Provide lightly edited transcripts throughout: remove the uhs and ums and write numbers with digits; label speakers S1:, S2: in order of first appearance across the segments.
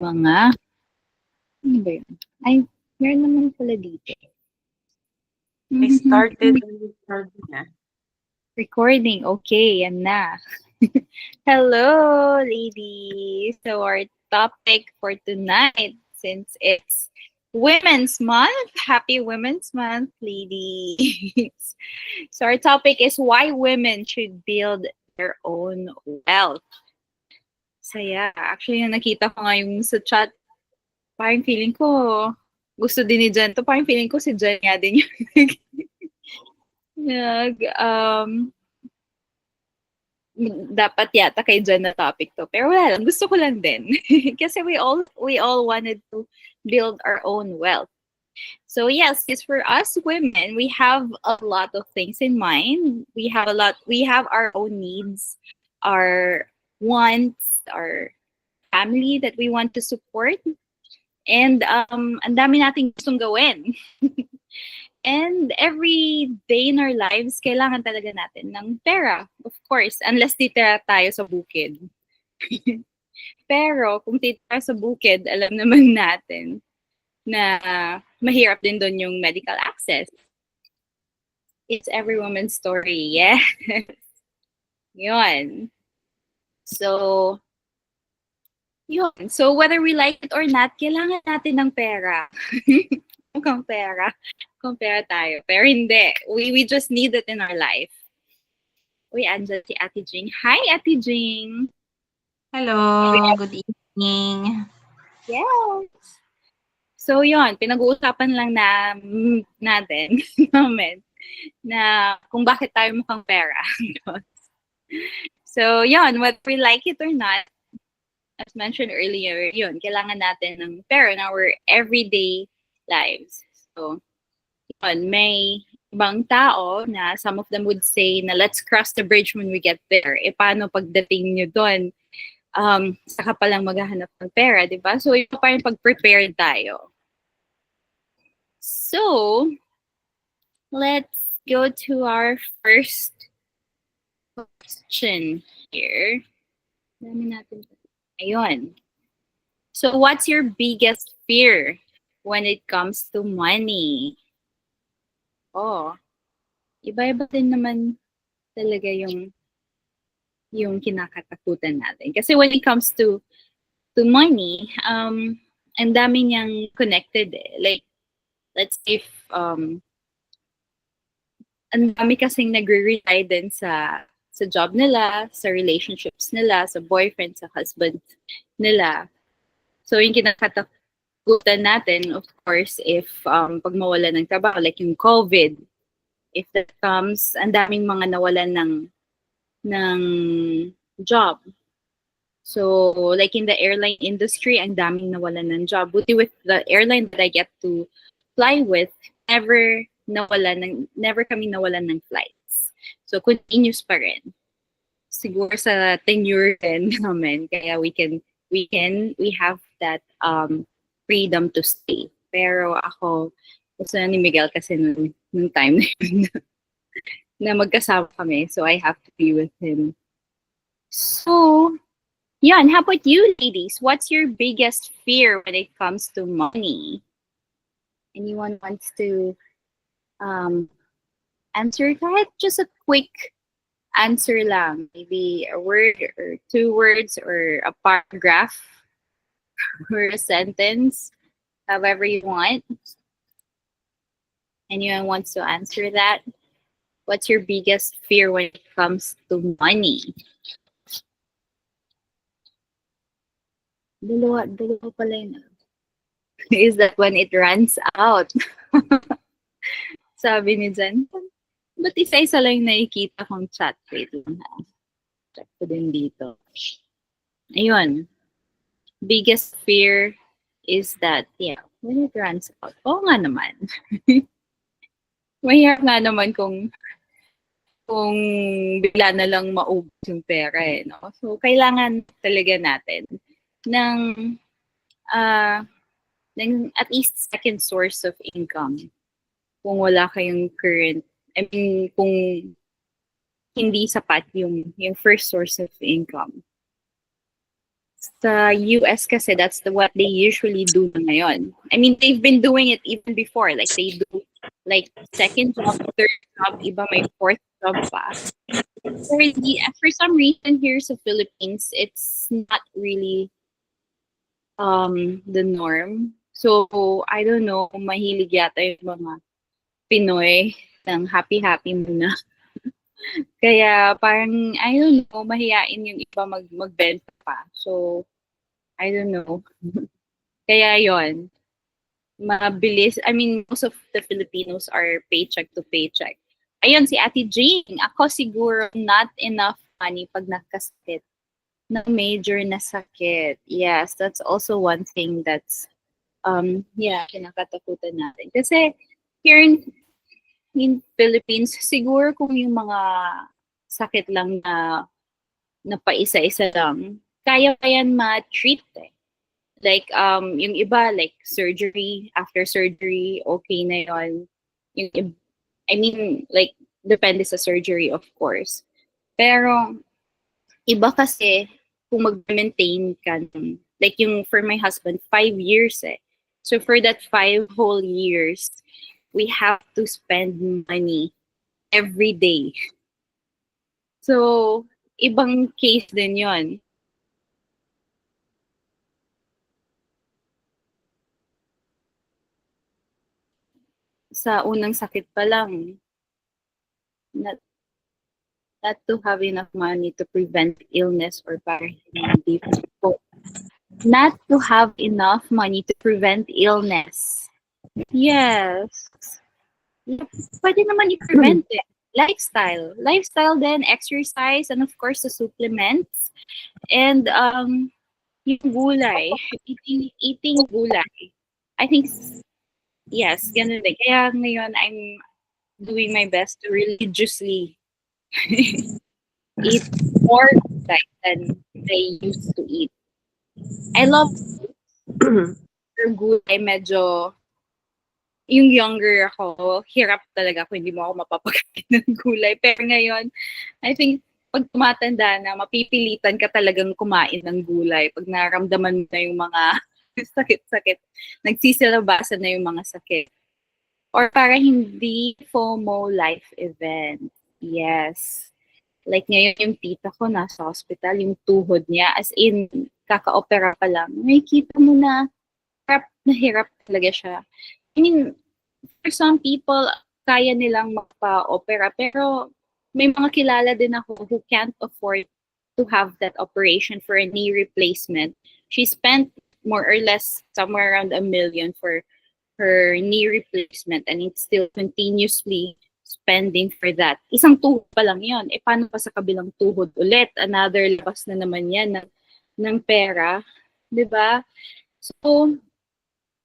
S1: mga, ano ba yun? Ay, meron naman pala dito.
S2: I started recording na.
S1: Recording, okay, yan na. Hello, ladies. So our topic for tonight, since it's Women's Month, happy Women's Month, ladies. So our topic is why women should build their own wealth. So yeah, actually yung nakita ko nga yung sa chat, parang feeling ko, gusto din ni Jen to. Parang feeling ko si Jen nga din yung nag, dapat yata kay Jen na topic to. Pero wala lang, gusto ko lang din. Kasi we all wanted to build our own wealth. So yes, it's for us women, we have a lot of things in mind. We have our own needs, our wants, our family that we want to support. And ang dami nating gustong gawin. And every day in our lives, kailangan talaga natin ng pera. Of course, unless titira tayo sa bukid. Pero kung titira sa bukid, alam naman natin na mahirap din doon yung medical access. It's every woman's story, yes. Yun. So, yun. So, whether we like it or not, kailangan natin ng pera. Mukhang pera. Kung pera tayo. Pero hindi. We just need it in our life. Uy, andyan si Ate Jing. Hi, Ate Jing.
S2: Hello, good evening.
S1: Yes. So, yun. Pinag-uusapan lang natin namin na kung bakit tayo mukhang pera. So, yun. Whether we like it or not, as mentioned earlier, yun, kailangan natin ng pera in our everyday lives. So, yun, may ibang tao na some of them would say na let's cross the bridge when we get there. E paano pagdating nyo doon? Saka palang maghahanap ng pera, di ba? So, iba pa rin pag-prepare tayo. So, let's go to our first question here. Dami natin. Ayun. So, what's your biggest fear when it comes to money? Oh, iba-iba din naman talaga yung kinakatakutan natin. Kasi when it comes to money, ang dami niyang connected eh. Like, let's say if, ang dami kasing nagre-rely din sa job nila, sa relationships nila, sa boyfriend, sa husband nila. So, yung kinakatakutan natin, of course, if pag mawala ng trabaho, like yung COVID, if that comes, ang daming mga nawalan ng job. So, like in the airline industry, ang daming nawalan ng job. Buti with the airline that I get to fly with, never kami nawalan ng flights. So, continuous pa rin. Siguro sa tenure din namin, kaya we have that freedom to stay. Pero ako, gusto na ni Miguel kasi nung time na yun na magkasama kami. So, I have to be with him. So, yeah, and how about you, ladies? What's your biggest fear when it comes to money? Anyone wants to answer that? Just a quick answer lang. Maybe a word or 2 words or a paragraph or a sentence, however you want. Anyone wants to answer that? What's your biggest fear when it comes to money? Dalawa pala yun. Is that when it runs out? Sabi ni Jen, ba't isa-isa lang yung nakikita kong chat? Wait lang ha. Check ko din dito. Ayun. Biggest fear is that, yeah, when it runs out. Oo nga naman. Mahirap nga naman kung bigla na lang maubos yung pera eh, no? So, kailangan talaga natin ng at least second source of income. Kung wala kayong current, I mean, kung hindi sapat yung first source of income. Sa US kasi, that's what they usually do na ngayon. I mean, they've been doing it even before. Like, they do, like, second job, third job, iba may fourth job pa. For some reason here sa Philippines, it's not really the norm. So, I don't know, mahilig yata yung mga Pinoy ng happy-happy muna. Kaya parang, I don't know, mahiyain yung iba magbenta pa. So, I don't know. Kaya yon mabilis. I mean, most of the Filipinos are paycheck to paycheck. Ayun, si Ate Jane, ako siguro not enough money pag nagkasakit na major na sakit. Yes, that's also one thing that's, yeah, kinakatakutan natin. Kasi here in Philippines, siguro kung yung mga sakit lang na paisa-isa lang, kaya pa yan ma-treat eh. Like, yung iba, like, surgery, after surgery, okay na yun. I mean, like, depende sa surgery, of course. Pero, iba kasi, kung mag-maintain ka, like, yung for my husband, 5 years eh. So, for that 5 whole years, we have to spend money every day. So, ibang case din yon. Sa unang sakit pa lang, not, not to have enough money to prevent illness or para hindi po. Not to have enough money to prevent illness. Yes. Pwede naman i-prevent it. Lifestyle. Lifestyle then, exercise, and of course, the supplements. And yung gulay. Eating gulay. I think, yes, ganun din. Kaya ngayon, I'm doing my best to religiously eat more gulay than I used to eat. I love yung gulay, medyo, yung younger ako, hirap talaga kung hindi mo ako mapapakain ng gulay. Pero ngayon, I think, pag tumatanda na, mapipilitan ka talagang kumain ng gulay. Pag naramdaman mo na yung mga sakit-sakit, nagsisilabasan na yung mga sakit. Or para hindi FOMO life event. Yes. Like ngayon yung tita ko nasa hospital, yung tuhod niya, as in, kaka-opera pa lang. Nakikita mo na hirap talaga siya. I mean, for some people, kaya nilang magpa-opera, pero may mga kilala din ako who can't afford to have that operation for a knee replacement. She spent more or less somewhere around 1 million for her knee replacement, and it's still continuously spending for that. Isang tuhod pa lang yon. E paano pa sa kabilang tuhod ulit? Another labas na naman yan ng pera. 'Di ba? So,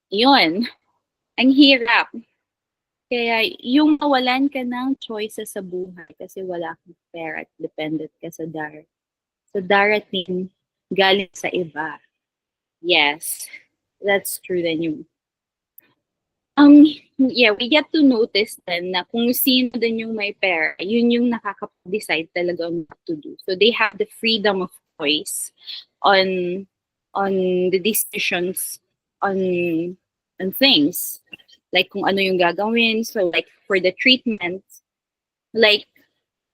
S1: yun. Ang hirap. Kaya yung mawalan ka ng choices sa buhay kasi wala kang pera at dependent ka sa darating galing sa iba. Yes, that's true then yung yeah, we get to notice then na kung sino din yung may pera, yun yung nakaka-decide talaga on what to do. So they have the freedom of choice on on the decisions on things. Like kung ano yung gagawin. So like for the treatment, like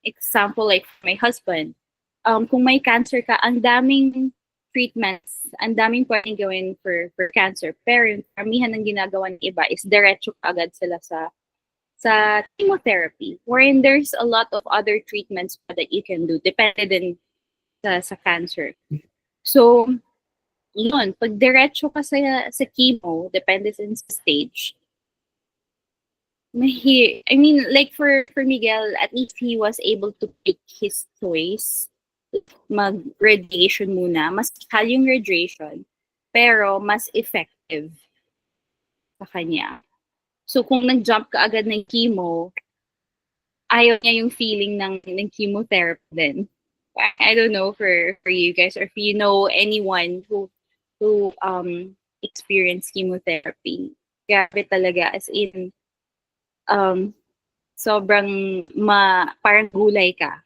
S1: example like my husband, kung may cancer ka, ang daming treatments, ang daming pwedeng gawin for cancer. Pero yung karamihan ng ginagawa ng iba is diretso agad sila sa chemotherapy. Wherein there's a lot of other treatments pa that you can do. Depende din sa cancer. So, yun, pag diretso ka sa chemo, depende din sa stage, I mean, like for Miguel, at least he was able to pick his choice. Mag-radiation muna. Mas mahal yung radiation, pero mas effective sa kanya. So kung nag-jump ka agad ng chemo, ayaw niya yung feeling ng chemotherapy din. I don't know for you guys or if you know anyone who experienced chemotherapy. Grabe talaga, as in sobrang parang gulay ka.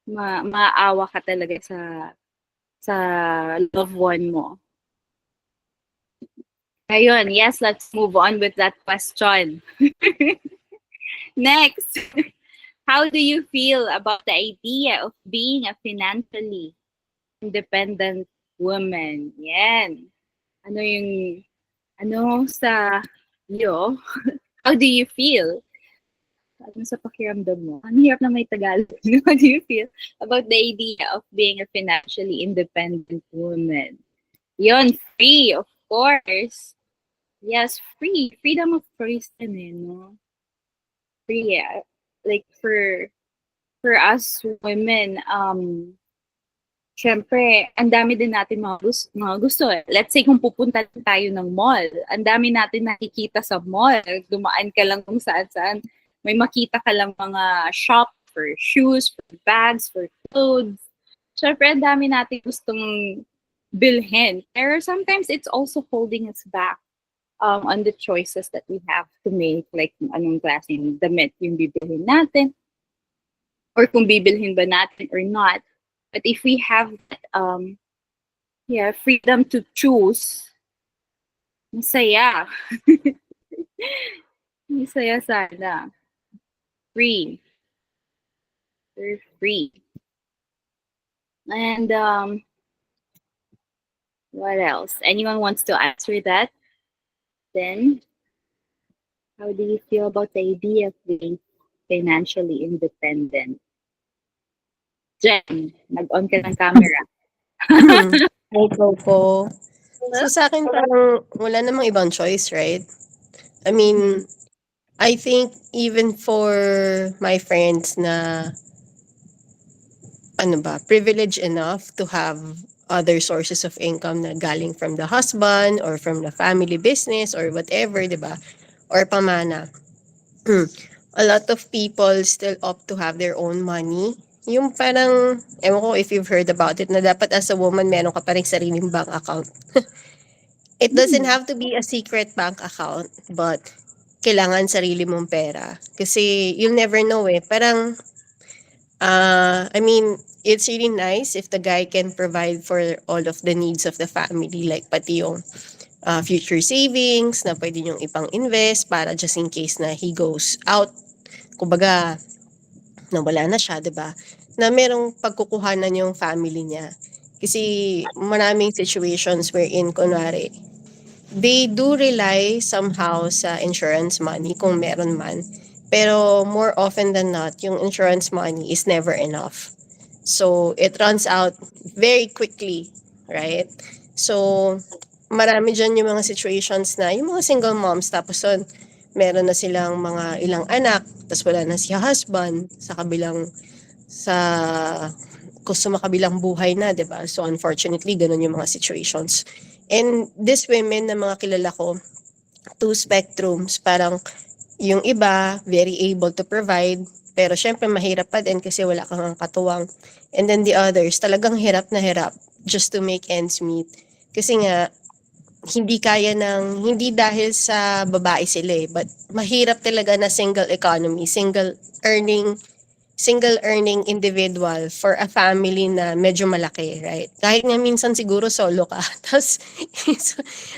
S1: Maawa ka talaga sa loved one mo. Ayun, yes, let's move on with that question. Next, how do you feel about the idea of being a financially independent woman? Yan. Ano yung, ano sa iyo? How do you feel? Ano sa pakiramdam mo? Ang hirap na may Tagalog. How do you feel about the idea of being a financially independent woman? Yon, free, of course. Yes, free. Freedom of choice din eh, no? Free, yeah. Like, for us women, syempre, ang dami din natin mga gusto eh. Let's say kung pupunta lang tayo ng mall, ang dami natin nakikita sa mall. Dumaan ka lang kung saan-saan. May makita ka lang mga shop for shoes, for bags, for clothes. Syempre, ang dami natin gustong bilhin. Pero sometimes it's also holding us back on the choices that we have to make. Like, kung anong klaseng damit yung bibilhin natin or kung bibilhin ba natin or not. But if we have freedom to choose, masaya. Masaya sana. Free. We're free. And what else? Anyone wants to answer that? Then, how do you feel about the idea of being financially independent? Jen, nag-on ka ng camera.
S3: Ay, Coco. So sa akin parang wala namang ibang choice, right? I mean, I think even for my friends na privileged enough to have other sources of income na galing from the husband or from the family business or whatever, 'di ba? Or pamana. A lot of people still opt to have their own money. Yung parang, ewan ko if you've heard about it, na dapat as a woman, meron ka pa rin sariling bank account. It doesn't have to be a secret bank account, but kailangan sarili mong pera. Kasi you'll never know eh. Parang, I mean, it's really nice if the guy can provide for all of the needs of the family, like pati yung future savings na pwede niyong ipang-invest para just in case na he goes out, kumbaga, nawala na siya, 'di ba? Na merong pagkukuhanan yung family niya. Kasi maraming situations wherein, kunwari, they do rely somehow sa insurance money kung meron man. Pero more often than not, yung insurance money is never enough. So, it runs out very quickly, right? So, marami dyan yung mga situations na yung mga single moms, tapos meron na silang mga ilang anak, tapos wala na si husband sa makabilang buhay na, 'di ba? So unfortunately, ganun yung mga situations. And these women na mga kilala ko, two spectrums, parang yung iba very able to provide, pero syempre mahirap pa din kasi wala kang katuwang. And then the others, talagang hirap na hirap just to make ends meet. Kasi nga hindi dahil sa babae sila eh, but mahirap talaga na single economy, single earning individual for a family na medyo malaki, right? Kahit nga minsan siguro solo ka. Tapos,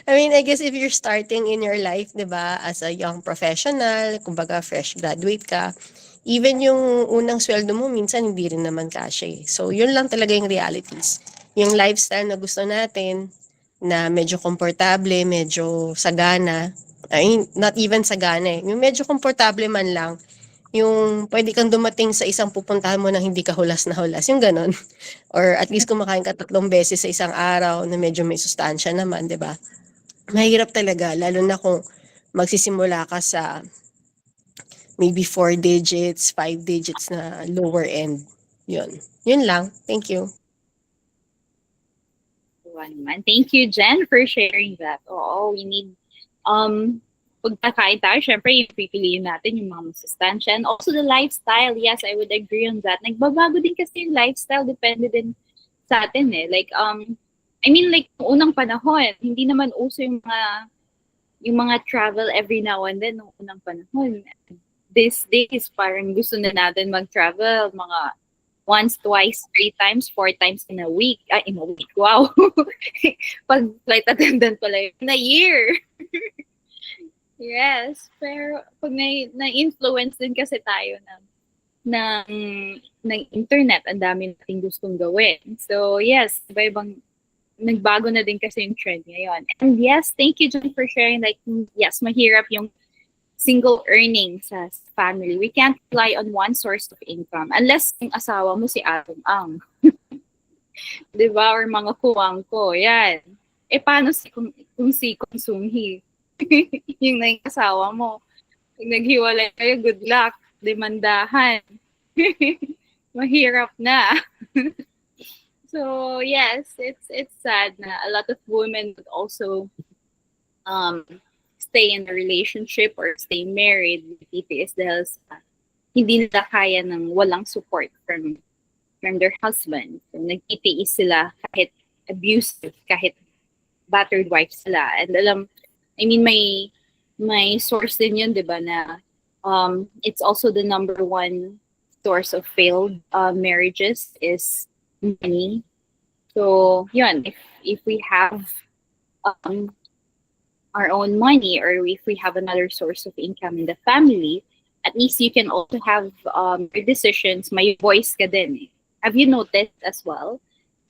S3: I mean, I guess if you're starting in your life, di ba, as a young professional, kumbaga fresh graduate ka, even yung unang sweldo mo, minsan hindi rin naman kasya eh. So, yun lang talaga yung realities. Yung lifestyle na gusto natin, na medyo komportable, medyo sagana, I mean, not even sagana eh. Yung medyo komportable man lang, yung pwede kang dumating sa isang pupuntahan mo nang hindi ka hulas na hulas, yung ganon. Or at least kumakain ka 3 beses sa isang araw na medyo may sustansya naman, di ba? Mahirap talaga, lalo na kung magsisimula ka sa maybe 4 digits, 5 digits na lower end. Yun. Yun lang. Thank you.
S1: Naman. Thank you, Jen, for sharing that. Oo, we need, pagkakain tayo, syempre, yung pipiliin natin yung mga masustansya. And also the lifestyle, yes, I would agree on that. Nagbabago din kasi yung lifestyle, depende din sa atin eh. Like, I mean, like, unang panahon, hindi naman uso yung mga travel every now and then, nung unang panahon. These days, parang gusto na natin mag-travel, mga once, twice, 3 times, 4 times in a week. In a week. Wow. Pag flight attendant pala yun, in a year. Yes. Pero pag na-influence din kasi tayo ng, ng internet, ang dami nating gustong gawin. So, yes, iba-ibang nagbago na din kasi yung trend ngayon. And yes, thank you, John, for sharing. Like, yes, mahirap yung single earning sa family. We can't rely on one source of income unless yung asawa mo si Atong Ang. Di ba? Or mga kuwang ko. Yan. Paano kung si Kung Sung Hee? Yung na yung asawa mo. Pag naghiwalay kayo, good luck. Demandahan. Mahirap na. So yes, it's sad na a lot of women would also stay in a relationship or stay married with PTS dahil hindi nila kaya ng walang support from their husband. So nagtitiis sila kahit abusive, kahit battered wife sila. And may source din yun, di ba, na it's also the number one source of failed marriages is money. So, yun, if we have our own money or if we have another source of income in the family, at least you can also have your decisions, may voice ka din. Have you noticed as well?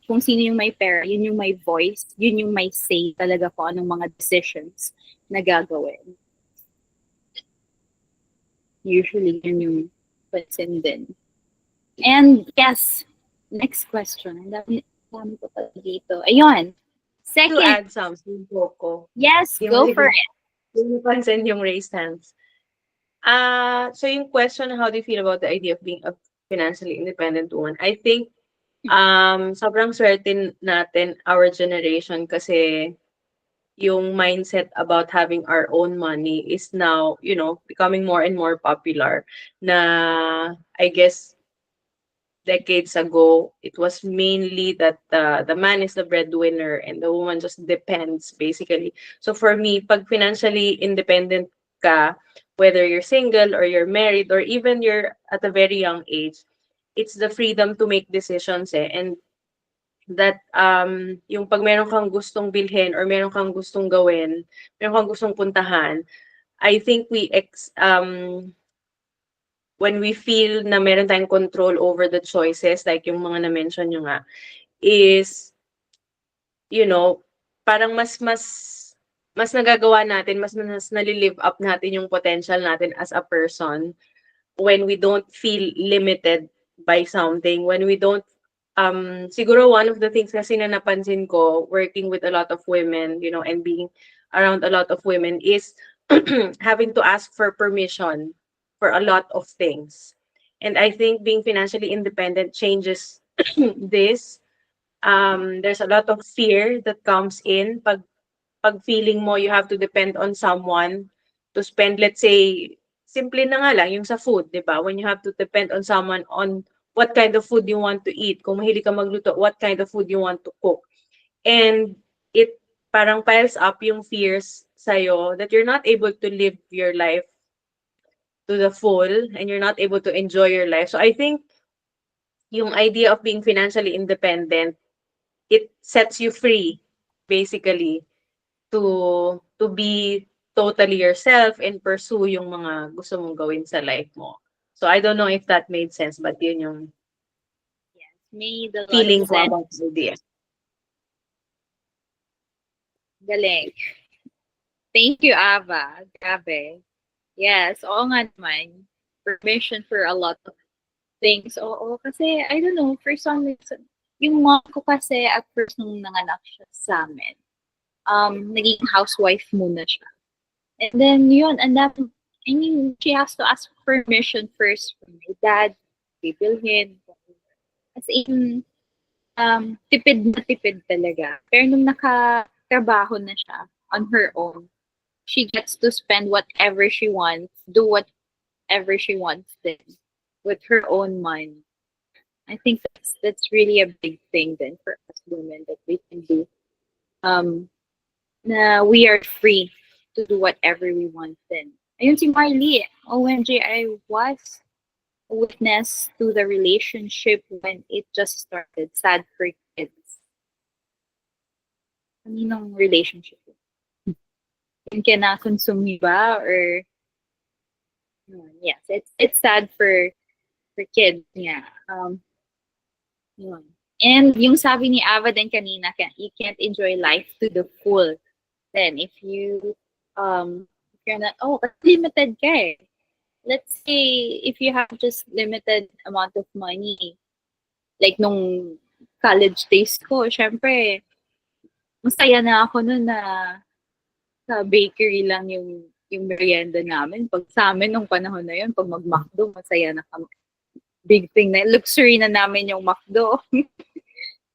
S1: Kung sino yung may pera, yun yung may voice, yun yung may say talaga kung anong mga decisions na gagawin. Usually, yun yung pansin din. And yes, next question. Ang dami ko pa dito. Ayun.
S2: To
S1: Second.
S2: add something, Coco.
S1: Yes, go for it.
S2: Yung pansin yung raised hands. So yung question, how do you feel about the idea of being a financially independent woman? I think sobrang swerte natin, our generation, kasi yung mindset about having our own money is now, becoming more and more popular. Na, I guess, decades ago, it was mainly that the man is the breadwinner and the woman just depends, basically. So for me, pag financially independent ka, whether you're single or you're married or even you're at a very young age, it's the freedom to make decisions and that yung pag meron kang gustong bilhin or meron kang gustong gawin, meron kang gustong puntahan, I think when we feel na meron tayong control over the choices, like yung mga na-mention nyo nga, is, parang mas nagagawa natin, mas nalilive up natin yung potential natin as a person when we don't feel limited by something, when we don't, siguro one of the things kasi na napansin ko, working with a lot of women, and being around a lot of women is having to ask for permission for a lot of things. And I think being financially independent changes this. There's a lot of fear that comes in pag feeling mo you have to depend on someone to spend, let's say, simple na nga lang, yung sa food, di ba? When you have to depend on someone on what kind of food you want to eat. Kung mahilig ka magluto, what kind of food you want to cook. And it parang piles up yung fears sa'yo that you're not able to live your life to the full and you're not able to enjoy your life. So I think yung idea of being financially independent, it sets you free, basically, to be totally yourself and pursue yung mga gusto mong gawin sa life mo. So I don't know if that made sense, but yun yung
S1: Made a lot
S2: feeling
S1: of
S2: ko
S1: sense.
S2: about the idea.
S1: Galing. Thank you, Ava. Grabe. Yes, oo nga naman. Permission for a lot of things. Oo, kasi, I don't know, for some reason, yung mom ko kasi at first nung nanganak siya sa amin, naging housewife muna siya. And then, yun, she has to ask permission first from my dad, bibilhin. As in, tipid na tipid talaga. Pero nung nakatrabaho na siya on her own, she gets to spend whatever she wants, do whatever she wants then with her own money. I think that's really a big thing then for us women that we can do. Na we are free to do whatever we want then. Ayun si Marley. OMG, I was witness to the relationship when it just started. Sad for kids. Kaninong relationship? Yung kina-consume ba? Or, yes, it's sad for kids. Yeah. Yun. And yung sabi ni Ava din kanina, you can't enjoy life to the full. Then, if you're not, kasi limited ka eh. Let's say, if you have just limited amount of money, like nung college days ko, syempre, masaya na ako nun na sa bakery lang yung merienda namin. Pag sa amin, nung panahon na yun, pag mag-McDo, masaya na kami. Big thing na, luxury na namin yung McDo.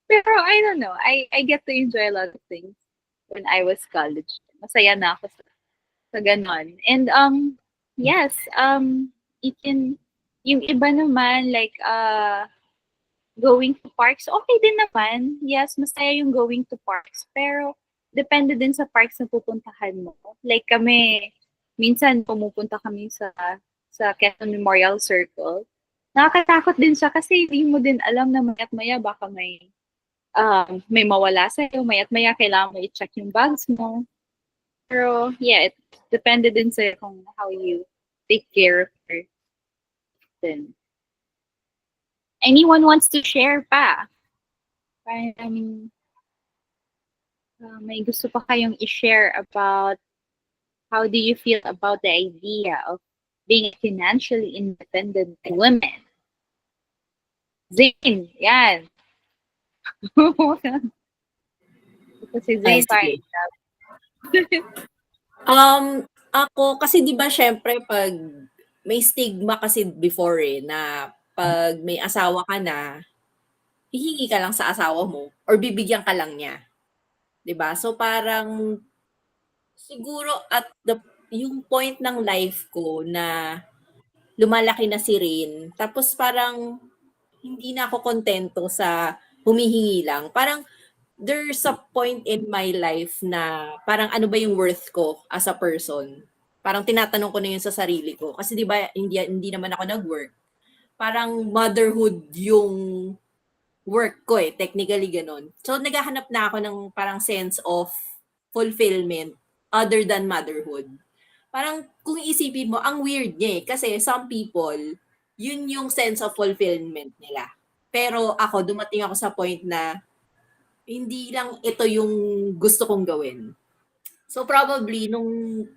S1: Pero I don't know, I get to enjoy a lot of things when I was college. Masaya na ako sa ganon. And yes, you can, yung iba naman, like going to parks, okay din naman. Yes, masaya yung going to parks. Pero depende din sa parks na pupuntahan mo. Like kami, minsan pumupunta kami sa Quezon Memorial Circle. Nakakatakot din siya kasi hindi mo din alam na maya't maya baka may mawala sa'yo, maya't maya kailangan mo i-check yung bags mo. Pero yeah, it depende din sa kung how you take care of her. Then, anyone wants to share pa? I mean, may gusto pa kayong i-share about how do you feel about the idea of being a financially independent woman? Zane, yan. Kasi Zane,
S4: sige. Ako, kasi di ba syempre pag may stigma kasi before na pag may asawa ka na, hihingi ka lang sa asawa mo or bibigyan ka lang niya. Di ba? So parang siguro at yung point ng life ko na lumalaki na si Rain, tapos parang hindi na ako kontento sa humihingi lang. Parang there's a point in my life na parang ano ba yung worth ko as a person. Parang tinatanong ko na yun sa sarili ko. Kasi di ba hindi naman ako nag-work. Parang motherhood yung work ko eh. Technically ganun. So naghahanap na ako ng parang sense of fulfillment other than motherhood. Parang kung isipin mo, ang weird niya eh. Kasi some people, yun yung sense of fulfillment nila. Pero ako, dumating ako sa point na hindi lang ito yung gusto kong gawin. So probably nung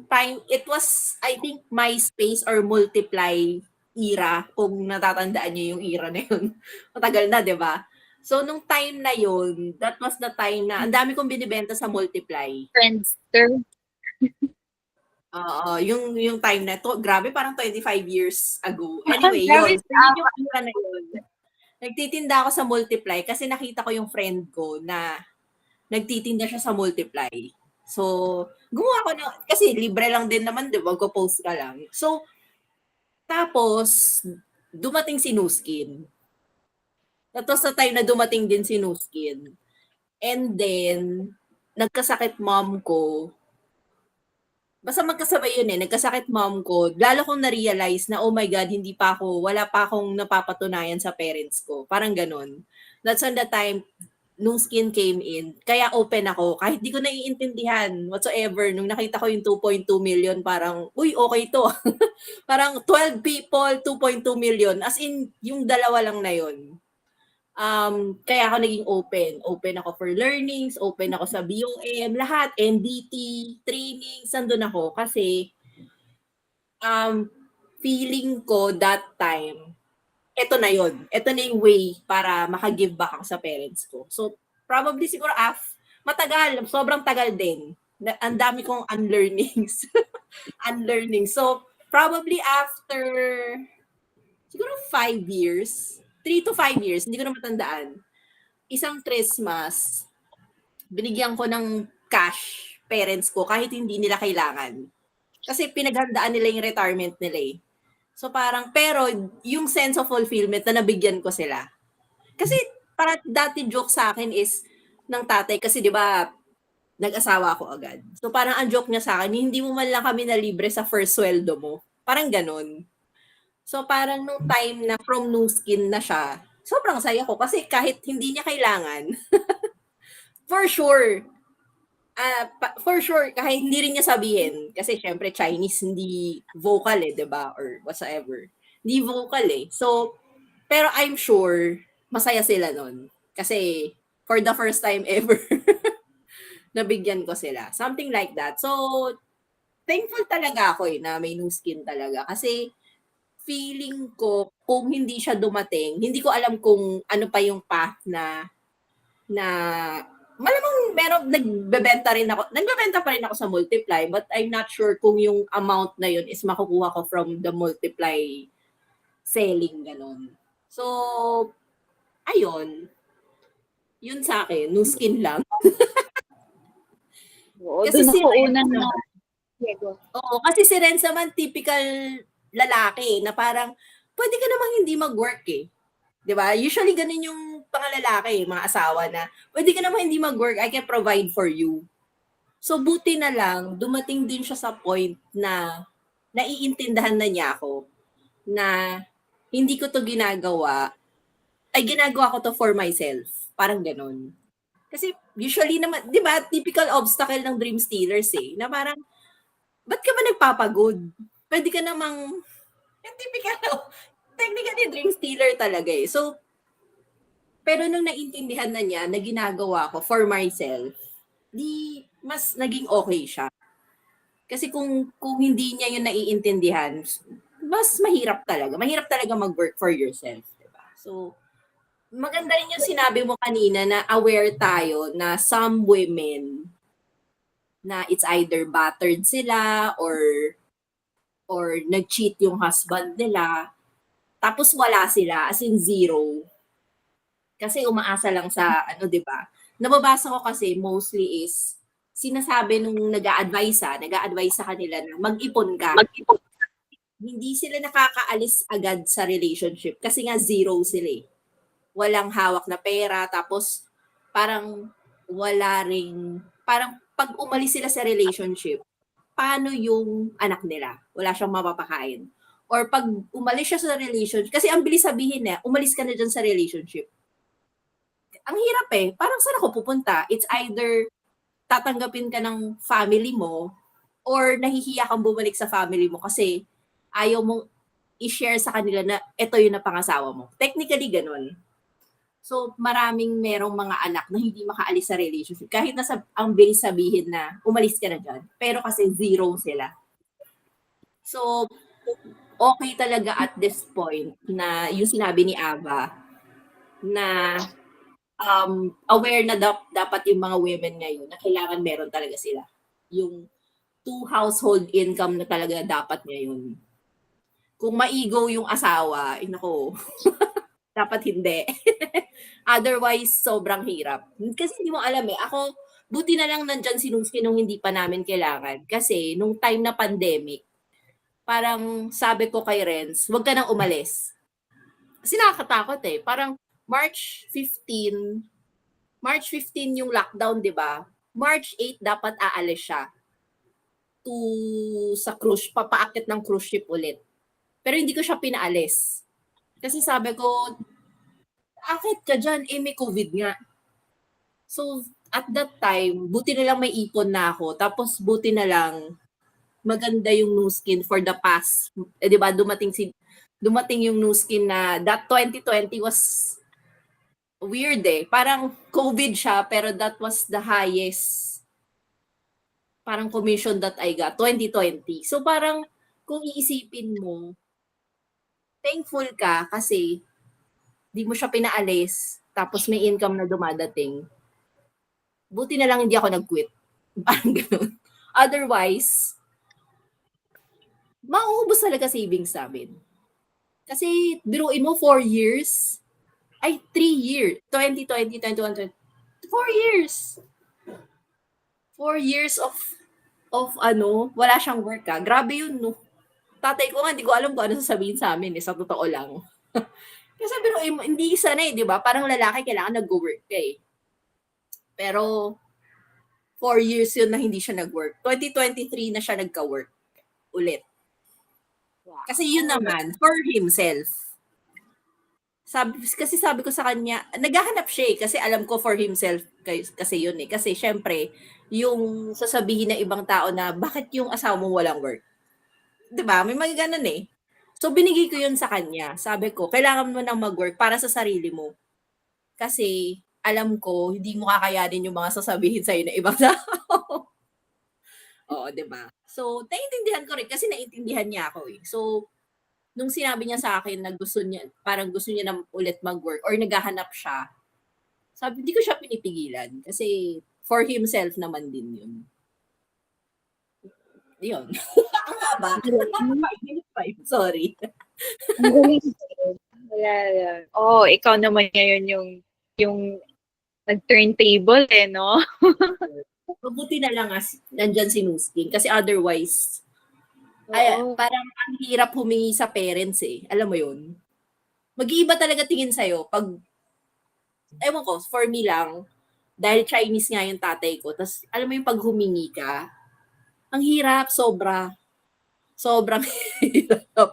S4: time, it was I think MySpace or Multiply era, kung natatandaan niyo yung era na yun. Matagal na, 'di ba? So nung time na yun, that was the time na ang dami kong binibenta sa Multiply.
S1: Friendster.
S4: Yung time na to, grabe, parang 25 years ago. Anyway, yun. So, yun yung era na yun. Nagtitinda ako sa Multiply kasi nakita ko yung friend ko na nagtitinda siya sa Multiply. So, gumawa ko na, kasi libre lang din naman, di ba? Go-post ka lang. So, tapos, dumating si Nuskin. Tapos sa time na dumating din si Nuskin. And then, nagkasakit mom ko. Basta magkasabay yun eh. Nagkasakit mom ko. Lalo kong na-realize na, oh my God, wala pa akong napapatunayan sa parents ko. Parang ganun. That's on the time, nung Skin came in, kaya open ako. Kahit di ko naiintindihan whatsoever. Nung nakita ko yung 2.2 million, parang, uy, okay to. Parang 12 people, 2.2 million. As in, yung dalawa lang na yun. Kaya ako naging open. Open ako for learnings, open ako sa BOM, lahat, NDT, trainings, nandun ako. Kasi, feeling ko that time, eto na yon. Eto na yung way para maka-give back ako sa parents ko. So, probably siguro matagal, sobrang tagal din. Ang dami kong unlearnings. Unlearning. So, probably after siguro 5 years, 3 to 5 years, hindi ko na matandaan. Isang Christmas, binigyan ko ng cash parents ko kahit hindi nila kailangan. Kasi pinaghandaan nila yung retirement nila eh. So parang, pero yung sense of fulfillment na nabigyan ko sila. Kasi para dati joke sa akin is ng tatay, kasi di ba nag-asawa ako agad. So parang ang joke niya sa akin, hindi mo man lang kami na libre sa first sweldo mo. Parang ganun. So parang nung time na from no skin na siya, sobrang saya ko kasi kahit hindi niya kailangan, for sure, for sure, kahit hindi rin niya sabihin, kasi syempre Chinese hindi vocal eh, 'di ba? Or whatsoever. Hindi vocal eh. So, pero I'm sure, masaya sila nun. Kasi, for the first time ever, nabigyan ko sila. Something like that. So, thankful talaga ako eh, na may new skin talaga. Kasi, feeling ko, kung hindi siya dumating, hindi ko alam kung ano pa yung path na malamang meron nagbebenta pa rin ako sa Multiply, but I'm not sure kung yung amount na yun is makukuha ko from the Multiply selling ganon. So, ayun. Yun sa akin, new skin lang.
S1: Oo,
S4: Kasi
S1: doon
S4: si
S1: ako
S4: Renz
S1: unang
S4: naman,
S1: Diego.
S4: oo, kasi si Renz naman typical lalaki na parang pwede ka namang hindi mag-work eh. 'Di ba? Usually ganun yung pangalalaki, mga asawa na pwede ka namang hindi mag-work, I can provide for you. So buti na lang dumating din siya sa point na naiintindihan na niya ako na hindi ko to ginagawa, ay ginagawa ko to for myself. Parang ganun. Kasi usually naman, 'di ba, typical obstacle ng dream stealers eh, na parang ba't ka ba nagpapagod? Pwede ka namang yung typical technically dream stealer talaga eh. So, pero nung naintindihan na niya na ginagawa ko for myself, di mas naging okay siya. Kasi kung hindi niya yun naiintindihan, mas mahirap talaga. Mahirap talaga mag-work for yourself, 'di ba? So, maganda rin yung sinabi mo kanina na aware tayo na some women na it's either battered sila or nag-cheat yung husband nila, tapos wala sila, as in zero. Kasi umaasa lang sa ano, 'di ba? Nababasa ko kasi mostly is sinasabi nung nag-a-advise sa kanila na mag-ipon ka. Hindi sila nakakaalis agad sa relationship kasi nga zero sila eh. Walang hawak na pera, tapos parang wala ring, parang pag umalis sila sa relationship, paano yung anak nila? Wala siyang mapapakain. Or pag umalis siya sa relationship, kasi ang bilis sabihin na, umalis ka na dyan sa relationship. Ang hirap eh. Parang saan ako pupunta? It's either tatanggapin ka ng family mo or nahihiya kang bumalik sa family mo kasi ayaw mong i-share sa kanila na ito yung napangasawa mo. Technically, ganun. So, maraming merong mga anak na hindi makaalis sa relationship. Kahit ang bilis sabihin na umalis ka na dyan. Pero kasi zero sila. So, okay talaga at this point na yung sinabi ni Ava na aware na dapat yung mga women ngayon na kailangan meron talaga sila. Yung 2 household income na talaga dapat ngayon. Kung maigo yung asawa, nako, dapat hindi. Otherwise, sobrang hirap. Kasi hindi mo alam eh. Ako, buti na lang nandyan si Nungsky nung hindi pa namin kailangan. Kasi nung time na pandemic, parang sabi ko kay Renz, huwag ka nang umalis. Kasi nakakatakot eh. Parang March 15 yung lockdown, di ba? March 8 dapat aalis siya sa cruise, papaakit ng cruise ship ulit. Pero hindi ko siya pinaalis. Kasi sabi ko, akit ka dyan, may COVID nga. So, at that time, buti na lang may ipon na ako. Tapos, buti na lang, maganda yung new skin for the past. Di ba, dumating yung new skin na that 2020 was weird eh. Parang COVID siya, pero that was the highest parang commission that I got, 2020. So parang kung iisipin mo, thankful ka kasi di mo siya pinaalis, tapos may income na dumadating. Buti na lang hindi ako nag-quit. Parang ganun. Otherwise, mauubos talaga savings namin. Kasi biruin mo 4 years, 3 years, 2020, 2021, 4 years. 4 years of wala siyang work ka. Grabe yun, no? Tatay ko nga, hindi ko alam kung ano sasabihin sa amin, sa totoo lang. Kasi hindi sanay, di ba? Parang lalaki, kailangan nag-work ka eh. Pero, 4 years yun na hindi siya nag-work. 2023 na siya nagka-work ulit. Kasi yun naman, for himself. Sabi ko sa kanya, naghahanap siya kasi alam ko for himself kasi yun eh. Kasi syempre, yung sasabihin ng ibang tao na bakit yung asawa mo walang work? 'Di ba? May mga ganun eh. So binigay ko yun sa kanya. Sabi ko, kailangan mo nang mag-work para sa sarili mo. Kasi alam ko, hindi mo kakayanin yung mga sasabihin sa'yo ng ibang tao. Oo, 'di ba? So, naiintindihan ko rin kasi naiintindihan niya ako eh. So, nung sinabi niya sa akin na parang gusto niya na ulit mag-work or naghahanap siya, sabi, hindi ko siya pinipigilan kasi for himself naman din yun. Yun. Ang haba. 5 minutes. Sorry.
S1: Ang galing. Wala lang. Oh, ikaw naman ngayon yung nag-turntable eh, no?
S4: Mabuti na lang nandyan si Nuskin kasi otherwise, parang ang hirap humingi sa parents eh. Alam mo yun? Mag-iiba talaga tingin sa'yo pag, ewan ko, for me lang, dahil Chinese nga yung tatay ko, tas alam mo yung pag humingi ka, ang hirap, sobrang hirap.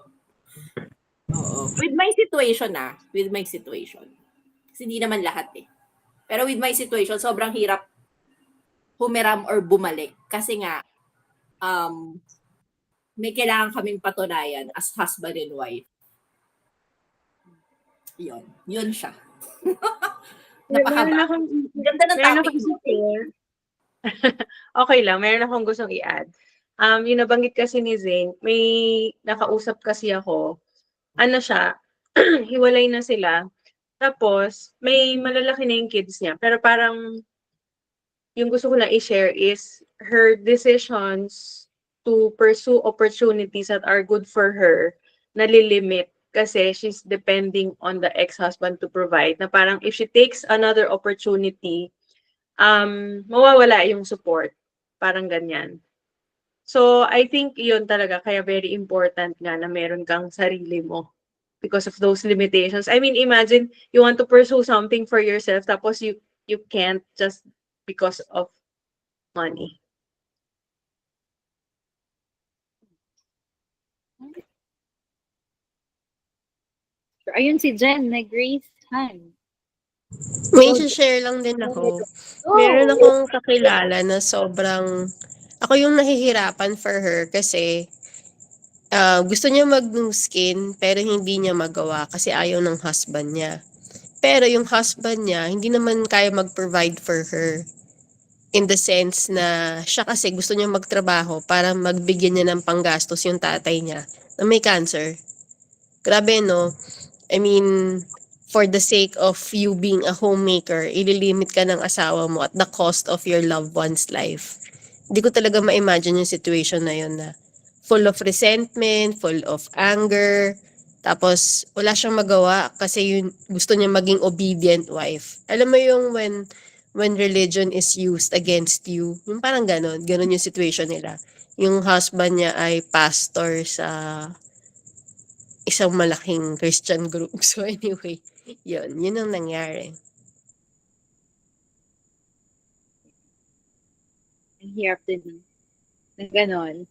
S4: Oo. With my situation with my situation. Kasi hindi naman lahat eh. Pero with my situation, sobrang hirap humiram or bumalik. Kasi nga, may kailangan kaming patunayan as husband and wife. Yun siya. Napahaba. Ganda ng topic mo.
S2: Okay lang, meron akong gustong i-add. Yung nabanggit kasi ni Zane, may nakausap kasi ako, ano siya, hiwalay na sila. Tapos, may malalaki na yung kids niya. Pero parang, yung gusto ko lang i-share is her decisions to pursue opportunities that are good for her, nalilimit kasi she's depending on the ex-husband to provide. Na parang if she takes another opportunity, mawawala yung support. Parang ganyan. So, I think yun talaga, kaya very important nga na meron kang sarili mo because of those limitations. I mean, imagine you want to pursue something for yourself tapos you can't just because of money.
S1: Ayun si Jen, nag-raise hand.
S3: May share lang din ako. Meron akong kakilala na sobrang, ako yung nahihirapan for her kasi gusto niya mag-new skin pero hindi niya magawa kasi ayaw ng husband niya. Pero yung husband niya, hindi naman kaya mag-provide for her. In the sense na siya kasi gusto niya magtrabaho para magbigyan niya ng panggastos yung tatay niya na may cancer. Grabe, no? I mean, for the sake of you being a homemaker, ililimit ka ng asawa mo at the cost of your loved one's life. Hindi ko talaga ma-imagine yung situation na yun na full of resentment, full of anger, tapos wala siyang magawa kasi yun, gusto niya maging obedient wife. Alam mo yung when religion is used against you, yung parang ganon yung situation nila. Yung husband niya ay pastor sa isang malaking Christian group. So anyway, yun ang nangyari.
S1: Ang hirap din. Na ganon.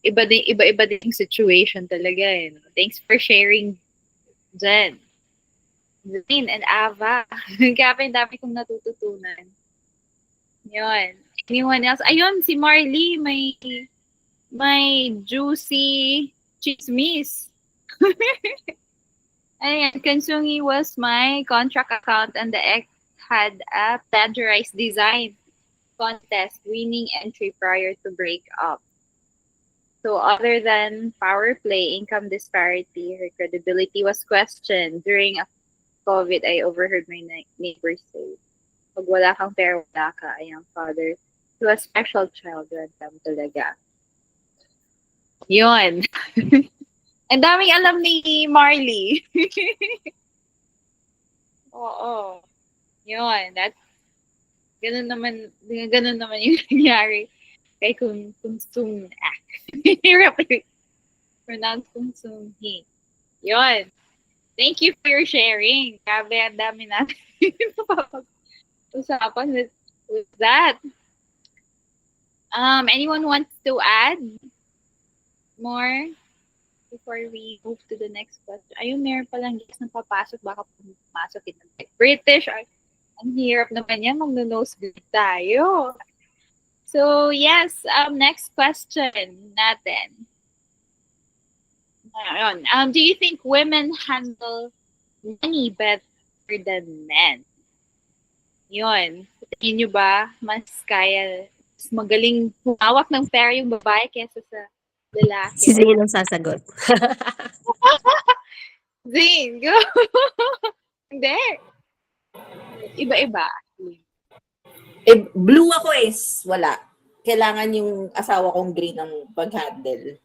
S1: Iba-iba din yung situation talaga eh. No? Thanks for sharing, Jen. Zane and Ava. Grabe, ang dami kong natututunan. Yun. Anyone else? Ayun, si Marley, may juicy chismis. Ayan, Kansungi was my contract account and the ex had a plagiarized design contest winning entry prior to break up. So other than power play, income disparity, her credibility was questioned. During COVID, I overheard my neighbors say, pag wala kang pera, wala ka. I am father to a special child. Random talaga. Yun. Ang daming alam ni Marley. Oo. Yun. Ganun naman yung nangyari kay Kung Sung. Hirap pronounce Kung Sung Hee. Yun. Thank you for your sharing. Grabe, ang dami natin usapan with that. Anyone wants to add more? before we move to the next question. Ayun, meron palang guest na papasok. Baka pumasok ito. British. Ay, ang hirap naman yan. Mag-nosebleed tayo. So, yes. Next question natin. Ayun. Do you think women handle money better than men? Yun. Tingin nyo ba, mas kaya, mas magaling humawak ng pera yung babae kaysa sa lalaki?
S3: Si Zane ang sasagot.
S1: Zane, go! Hindi. Iba-iba.
S4: Eh, blue ako wala. Kailangan yung asawa kong green ang pag-handle.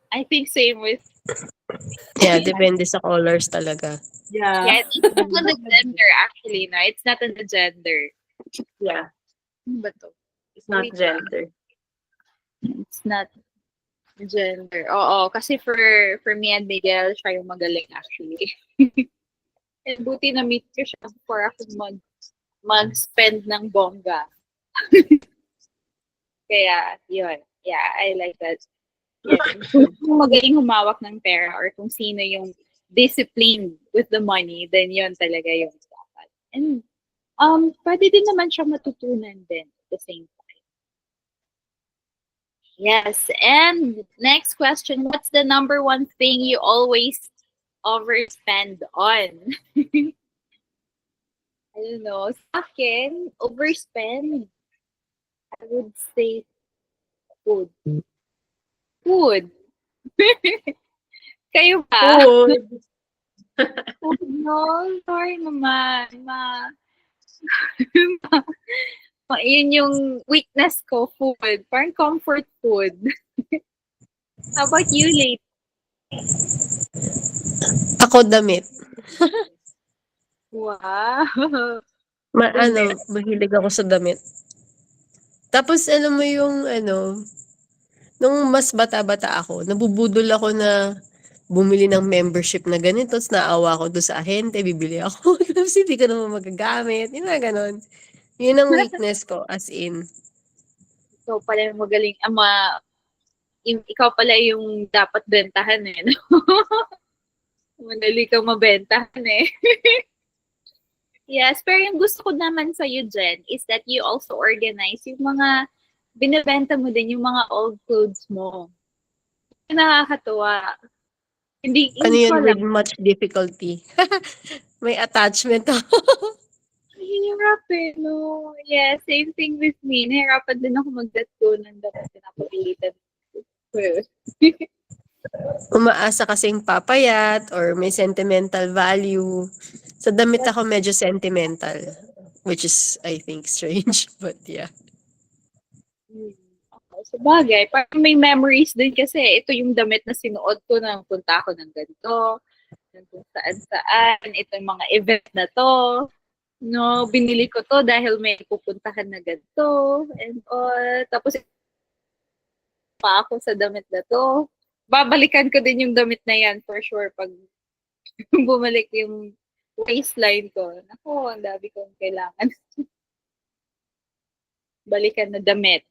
S1: I think same with,
S3: Yeah, depende sa colors talaga.
S1: yeah, it's not on the gender actually, no? It's not on the gender.
S2: Yeah,
S1: Ano ba to?
S2: it's not
S1: Wait,
S2: gender.
S1: It's not gender. Oo, kasi for me and Miguel, siya yung magaling actually. And buti na meet ko siya before ako mag-spend ng bongga. Kaya, yun. Yeah, I like that. Yeah. Kung magaling humawak ng pera or kung sino yung disciplined with the money, then yun talaga yung dapat. And pwede din naman siya matutunan din at the same time. Yes, and next question, what's the number one thing you always overspend on? I don't know. Sa akin, overspend. I would say food. Food. Kayo ba?
S2: Food.
S1: Food, no? Sorry naman. Yun yung weakness ko, food. Parang comfort food. How about you, late?
S3: Ako damit.
S1: Wow.
S3: Mahilig ako sa damit. Tapos alam mo yung nung mas bata-bata ako, nabubudol ako na bumili ng membership na ganito, tapos naawa ako doon sa ahente, bibili ako. Tapos hindi ko naman magagamit. Yung mga ganon. Yun ang weakness ko, as in.
S1: Ikaw pala yung magaling. Ikaw pala yung dapat bentahan eh. No? Madali kang mabentahan eh. Yes, pero yung gusto ko naman sa you, Jen, is that you also organize yung mga binibenta mo din, yung mga old clothes mo. Nakakatuwa. Hindi
S3: Yun
S1: ko
S3: with
S1: alam.
S3: much difficulty. May attachment ako.
S1: Hirap eh, no? Yeah, same thing with me. Nahirapan din ako mag-let go ng dapat pinapagalitan.
S3: Umaasa kasing papayat or may sentimental value. Sa damit ako medyo sentimental. Which is, I think, strange. But yeah.
S1: Okay, so bagay, parang may memories din kasi ito yung damit na sinuot ko nang punta ako ng ganito, kung saan-saan, ito yung mga event na to. No, binili ko to dahil may pupuntahan na ganito and all. Tapos pa ako sa damit na to. Babalikan ko din yung damit na yan for sure pag bumalik yung waistline ko. Naku, ang dami kong kailangan. Balikan na damit.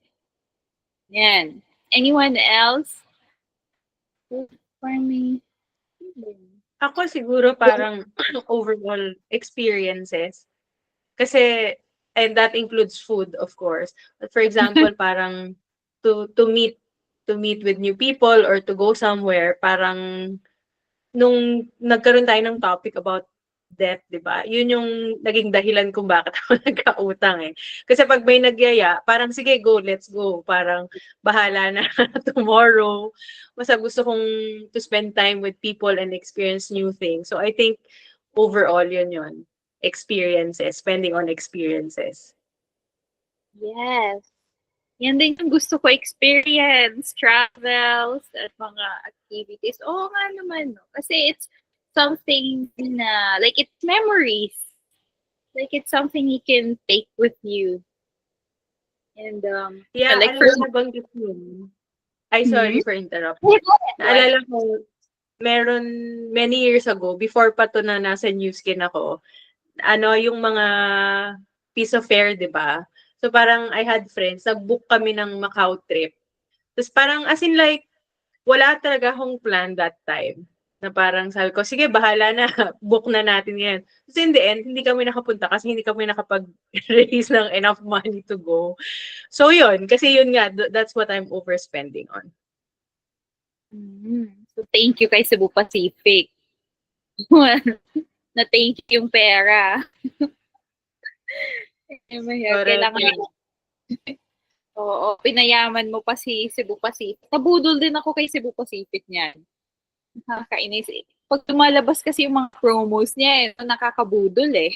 S1: Yan. Anyone else? For me.
S2: Ako siguro parang overall experiences. Kasi, and that includes food, of course. But for example, parang to meet with new people or to go somewhere, parang nung nagkaroon tayo ng topic about debt, di ba? Yun yung naging dahilan kung bakit ako nagkautang eh. Kasi pag may nagyaya, parang sige, go, let's go. Parang bahala na tomorrow. Basta gusto kong to spend time with people and experience new things. So I think overall yun. Experiences, spending on experiences.
S1: Yes. Yan din yung gusto ko experience, travels, at mga activities. Oo nga naman, no? Kasi it's something na, like, it's memories. Like, it's something you can take with you. And,
S2: Yeah,
S1: like,
S2: alam
S1: for
S2: mo, nabanggit yun. Ay, sorry for interrupting.
S1: Naalala
S2: Naalala ko, meron many years ago, before pa to na nasa New Skin ako, yung mga piece of fare, di ba? So parang I had friends, nag-book kami ng Macau trip. Tapos parang as in like, wala talaga akong plan that time. Na parang sabi ko, sige, bahala na. Book na natin yan. Kasi in the end, hindi kami nakapunta kasi hindi kami nakapag-release ng enough money to go. So yun, kasi yun nga, that's what I'm overspending on.
S1: So, thank you kay Cebu Pacific. Na thank you yung pera. Mahirap, kailangan. Oo, pinayaman mo pa si Cebu Pacific. Nabudol din ako kay Cebu Pacific niyan. Nakakainis eh. Pag lumalabas kasi yung mga promos niya, nakakabudol eh.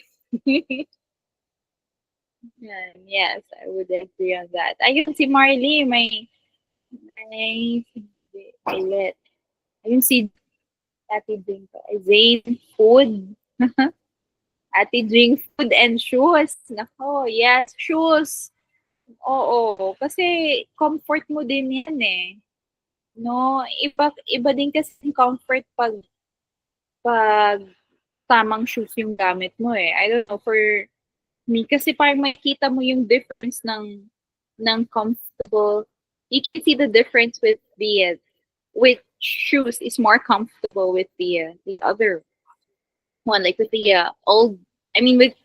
S1: Yan, yes, I would agree on that. Ayun si Marley, may let. Ayun si Ate Drink. Zane Food. Ate Drink Food and Shoes. Nako, yes, shoes. Oo, kasi comfort mo din yan eh. No, iba din kasi yung comfort pag tamang shoes yung gamit mo eh. I don't know, for me, kasi parang makikita mo yung difference ng comfortable. You can see the difference with with shoes is more comfortable with the other one, like with the old. I mean, with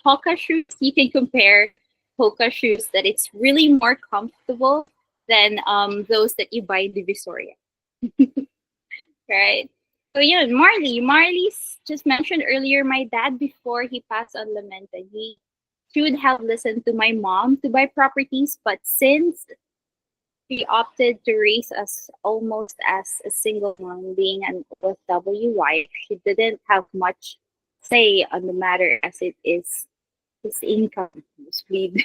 S1: Hoka shoes, you can compare Hoka shoes that it's really more comfortable than those that you buy in Divisoria. Right? So yeah, Marley's just mentioned earlier, my dad, before he passed on, lamented he should have listened to my mom to buy properties, but since she opted to raise us almost as a single mom, being an OFW wife, she didn't have much say on the matter, as it is his income. Please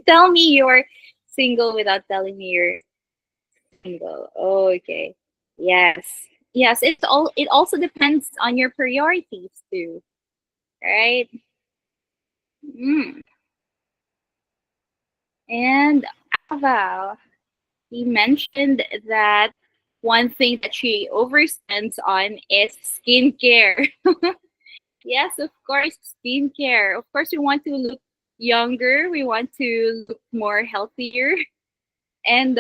S1: tell me you're single without telling me you're single. Okay. Yes. Yes, it also depends on your priorities too. Right? And Ava, he mentioned that one thing that she overspends on is skincare. Yes, of course, skincare. Of course, we want to look younger. We want to look more healthier. And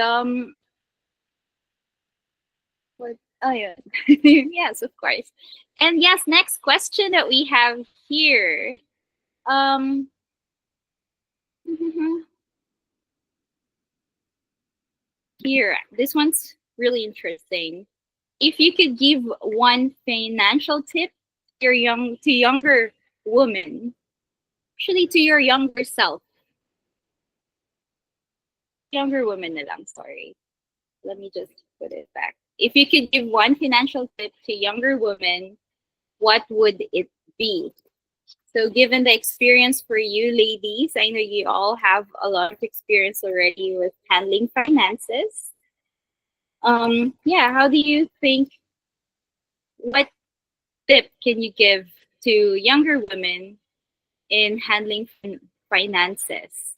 S1: what? Oh yeah, yes, of course. And yes, next question that we have here. Here, this one's really interesting. If you could give one financial tip to younger women, actually to your younger self, younger woman na lang, sorry. Let me just put it back. If you could give one financial tip to younger women, what would it be? So given the experience for you ladies, I know you all have a lot of experience already with handling finances. Yeah, how do you think, what tip can you give to younger women in handling finances?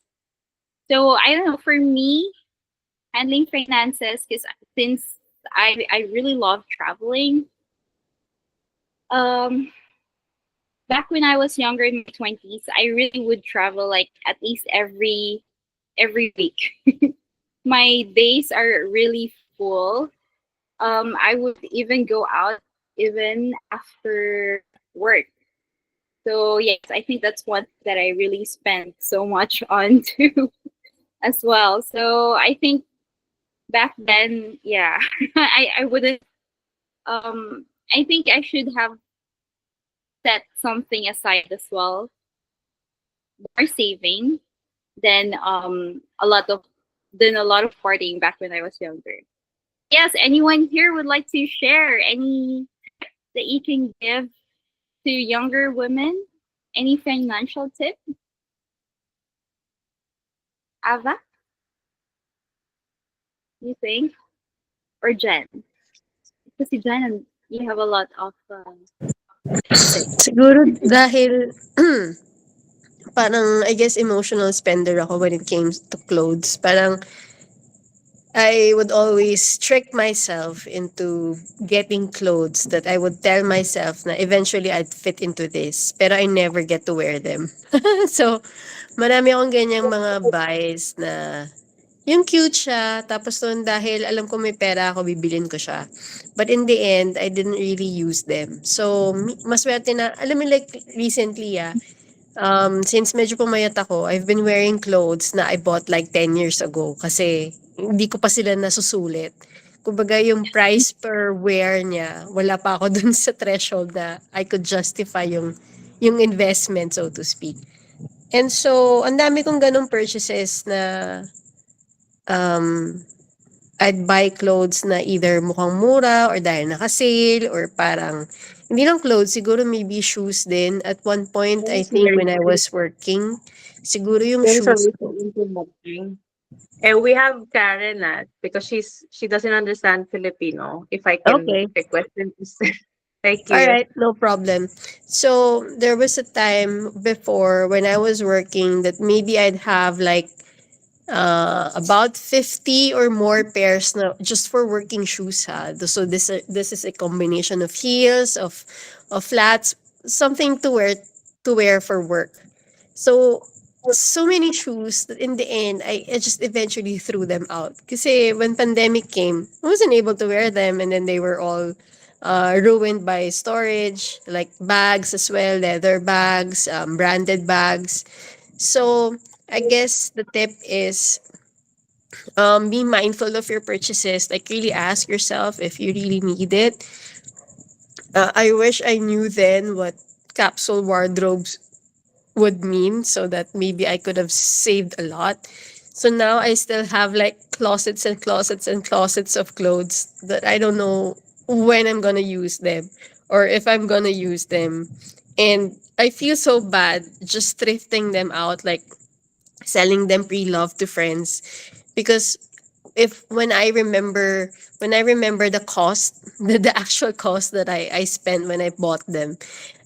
S1: So I don't know, for me, handling finances, because since I really love traveling, back when I was younger in my 20s, I really would travel like at least every week. My days are really full. I would even go out even after work. So yes, I think that's one that I really spend so much on too as well. So I think back then, yeah, I wouldn't I think I should have set something aside as well, more saving than a lot of partying back when I was younger. Yes, anyone here would like to share any that you can give to younger women? Any financial tip? Ava? You think? Or Jen? Because Jen, you have a lot of
S3: Siguro dahil parang I guess emotional spender ako when it came to clothes. Parang I would always trick myself into getting clothes that I would tell myself na eventually I'd fit into this, pero I never get to wear them. So, marami akong ganyang mga buys na yung cute siya, tapos nun dahil alam ko may pera ako, bibilin ko siya. But in the end, I didn't really use them. So, maswerte na, alam mo like recently since medyo pumayat ako, I've been wearing clothes na I bought like 10 years ago kasi hindi ko pa sila nasusulit. Kumbaga yung price per wear niya, wala pa ako dun sa threshold na I could justify yung investment, so to speak. And so, ang dami kong ganong purchases na um, I'd buy clothes na either mukhang mura or dahil naka-sale or parang hindi lang clothes, siguro maybe shoes din. At one point, I think when I was working, siguro yung
S2: Very
S3: shoes.
S2: sorry for interrupting. And we have Karen because she doesn't understand Filipino. If I can
S3: Okay.
S2: request him to say. Thank
S3: All
S2: you.
S3: right, no problem. So there was a time before when I was working that maybe I'd have like about 50 or more pairs na just for working shoes ha. So this is a combination of heels, of flats, something to wear for work. So so many shoes that in the end I just eventually threw them out. Kasi when pandemic came, I wasn't able to wear them and then they were all ruined by storage, like bags as well, leather bags, branded bags. So I guess the tip is be mindful of your purchases. Like really ask yourself if you really need it. I wish I knew then what capsule wardrobes would mean so that maybe I could have saved a lot. So now I still have like closets and closets and closets of clothes that I don't know when I'm gonna use them or if I'm gonna use them. And I feel so bad just thrifting them out, like selling them pre-loved to friends because if when I remember the cost, the actual cost that I spent when I bought them,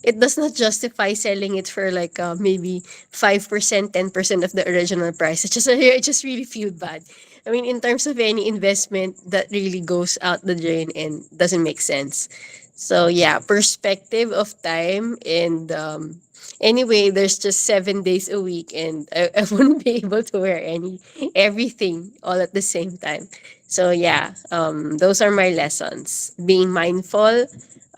S3: it does not justify selling it for like maybe 5%, 10% of the original price. I just really feel bad. I mean, in terms of any investment, that really goes out the drain and doesn't make sense. So yeah, perspective of time and anyway, there's just 7 days a week, and I wouldn't be able to wear everything all at the same time. So yeah, those are my lessons. Being mindful,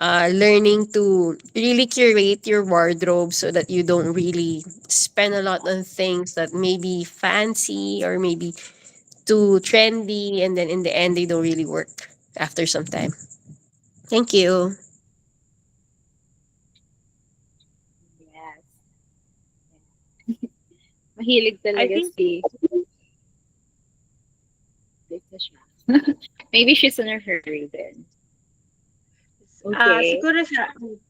S3: learning to really curate your wardrobe so that you don't really spend a lot on things that may be fancy or maybe too trendy, and then in the end they don't really work after some time. Thank you.
S1: Yes. Mahilig
S2: I
S1: talaga
S2: think
S1: si Lisa siya. Maybe she's in a hurry then. Okay.
S2: siguro